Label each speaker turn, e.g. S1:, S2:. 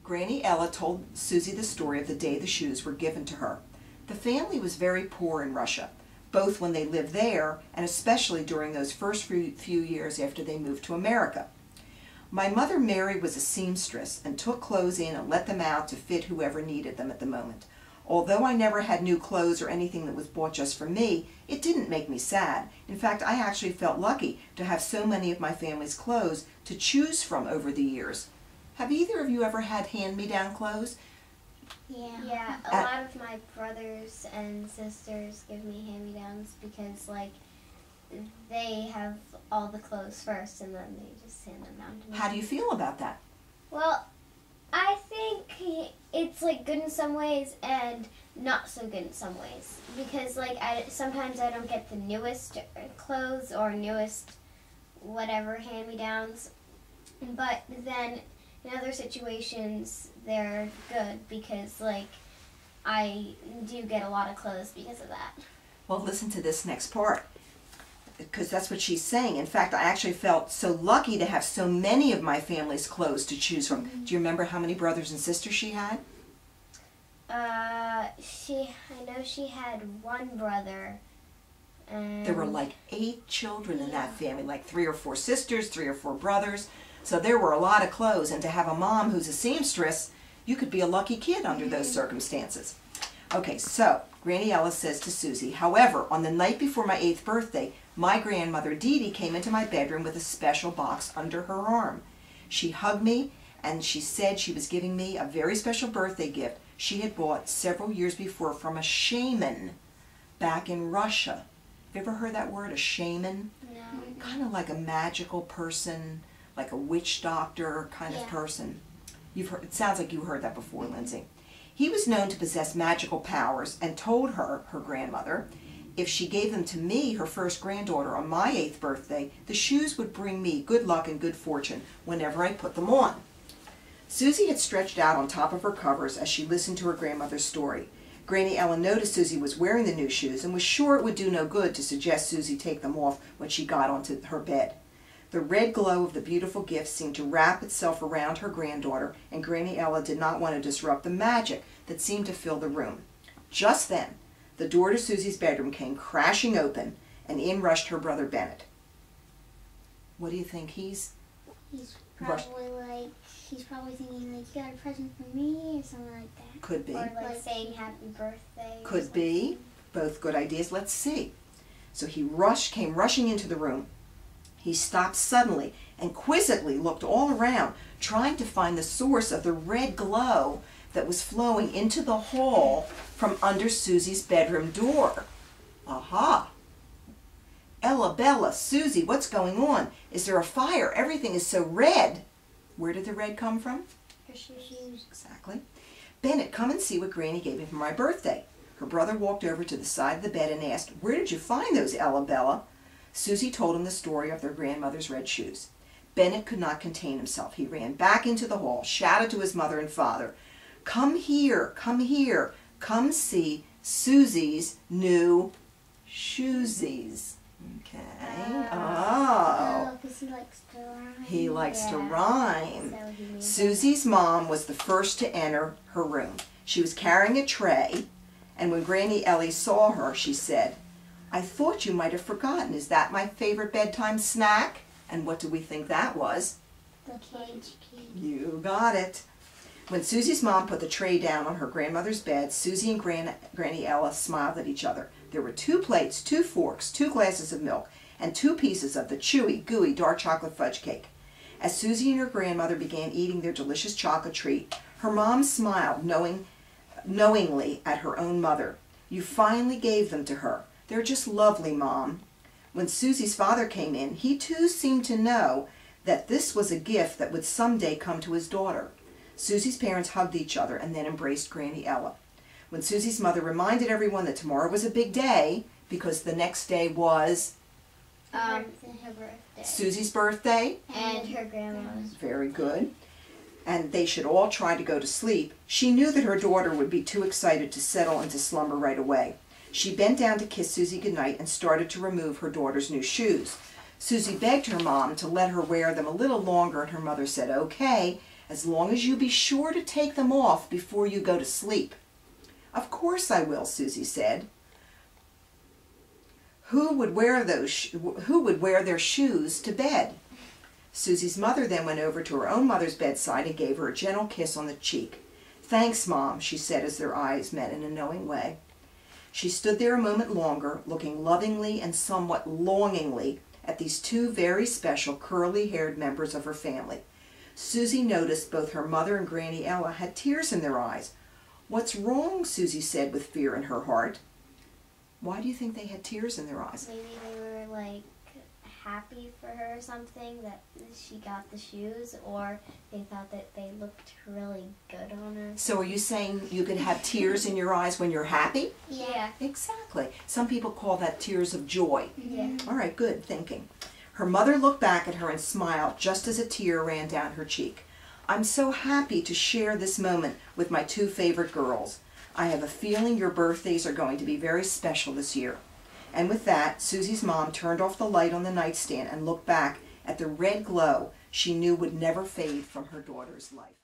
S1: Granny Ella told Susie the story of the day the shoes were given to her. The family was very poor in Russia, both when they lived there and especially during those first few years after they moved to America. My mother Mary was a seamstress and took clothes in and let them out to fit whoever needed them at the moment. Although I never had new clothes or anything that was bought just for me, it didn't make me sad. In fact, I actually felt lucky to have so many of my family's clothes to choose from over the years. Have either of you ever had hand-me-down clothes?
S2: Yeah, a lot of my brothers and sisters give me hand-me-downs because, like, they have all the clothes first and then they just hand them down to me.
S1: How do you feel about that?
S2: Well, I think it's, like, good in some ways and not so good in some ways because, like, sometimes I don't get the newest clothes or newest whatever hand-me-downs, but then in other situations, they're good because, like, I do get a lot of clothes because of that.
S1: Well, listen to this next part, because that's what she's saying. In fact, I actually felt so lucky to have so many of my family's clothes to choose from. Do you remember how many brothers and sisters she had?
S2: I know she had one brother.
S1: There were like 8 children in that family, like 3 or 4 sisters, 3 or 4 brothers. So there were a lot of clothes, and to have a mom who's a seamstress, you could be a lucky kid under those circumstances. Okay, so Granny Ella says to Susie, however, on the night before my 8th birthday, my grandmother Ed.D came into my bedroom with a special box under her arm. She hugged me, and she said she was giving me a very special birthday gift she had bought several years before from a shaman back in Russia. Have you ever heard that word, a shaman?
S2: No.
S1: Kind of like a magical person, like a witch doctor kind of person. You've heard, it sounds like you heard that before, Lindsay. He was known to possess magical powers and told her, her grandmother, if she gave them to me, her first granddaughter, on my 8th birthday, the shoes would bring me good luck and good fortune whenever I put them on. Susie had stretched out on top of her covers as she listened to her grandmother's story. Granny Ella noticed Susie was wearing the new shoes and was sure it would do no good to suggest Susie take them off when she got onto her bed. The red glow of the beautiful gift seemed to wrap itself around her granddaughter, and Granny Ella did not want to disrupt the magic that seemed to fill the room. Just then, the door to Susie's bedroom came crashing open, and in rushed her brother Bennett. What do you think? He's
S3: probably thinking, like, you got a present for me, or something like that.
S1: Could be.
S2: Or, like, saying happy birthday.
S1: Could be. Both good ideas. Let's see. So he came rushing into the room. He stopped suddenly and quizzically looked all around, trying to find the source of the red glow that was flowing into the hall from under Susie's bedroom door. Aha! Ella, Bella, Susie, what's going on? Is there a fire? Everything is so red. Where did the red come from?
S2: Her shoes.
S1: Exactly. Bennett, come and see what Granny gave me for my birthday. Her brother walked over to the side of the bed and asked, where did you find those, Ella, Bella? Susie told him the story of their grandmother's red shoes. Bennett could not contain himself. He ran back into the hall, shouted to his mother and father, come here, come see Susie's new shoesies. Okay. Oh.
S3: Because he likes to rhyme.
S1: He likes to rhyme.
S2: So
S1: Susie's mom was the first to enter her room. She was carrying a tray, and when Granny Ellie saw her, she said, I thought you might have forgotten. Is that my favorite bedtime snack? And what do we think that was?
S3: The cage cake.
S1: You got it. When Susie's mom put the tray down on her grandmother's bed, Susie and Granny Ella smiled at each other. There were 2 plates, 2 forks, 2 glasses of milk, and 2 pieces of the chewy, gooey, dark chocolate fudge cake. As Susie and her grandmother began eating their delicious chocolate treat, her mom smiled knowingly at her own mother. You finally gave them to her. They're just lovely, Mom. When Susie's father came in, he too seemed to know that this was a gift that would someday come to his daughter. Susie's parents hugged each other and then embraced Granny Ella. When Susie's mother reminded everyone that tomorrow was a big day, because the next day was
S2: her birthday.
S1: Susie's birthday.
S2: And her grandma's.
S1: Very good. And they should all try to go to sleep. She knew that her daughter would be too excited to settle into slumber right away. She bent down to kiss Susie goodnight and started to remove her daughter's new shoes. Susie begged her mom to let her wear them a little longer, and her mother said, okay, as long as you be sure to take them off before you go to sleep." "Of course I will," Susie said. Who would wear their shoes to bed?" Susie's mother then went over to her own mother's bedside and gave her a gentle kiss on the cheek. "Thanks, Mom," she said as their eyes met in a knowing way. She stood there a moment longer, looking lovingly and somewhat longingly at these two very special curly-haired members of her family. Susie noticed both her mother and Granny Ella had tears in their eyes. "What's wrong?" Susie said with fear in her heart. Why do you think they had tears in their eyes?
S2: Maybe they were like happy for her or something that she got the shoes, or they thought that they looked really good on her.
S1: So are you saying you could have tears in your eyes when you're happy?
S2: Yeah.
S1: Exactly. Some people call that tears of joy.
S2: Yeah.
S1: All right, good thinking. Her mother looked back at her and smiled just as a tear ran down her cheek. "I'm so happy to share this moment with my two favorite girls. I have a feeling your birthdays are going to be very special this year." And with that, Susie's mom turned off the light on the nightstand and looked back at the red glow she knew would never fade from her daughter's life.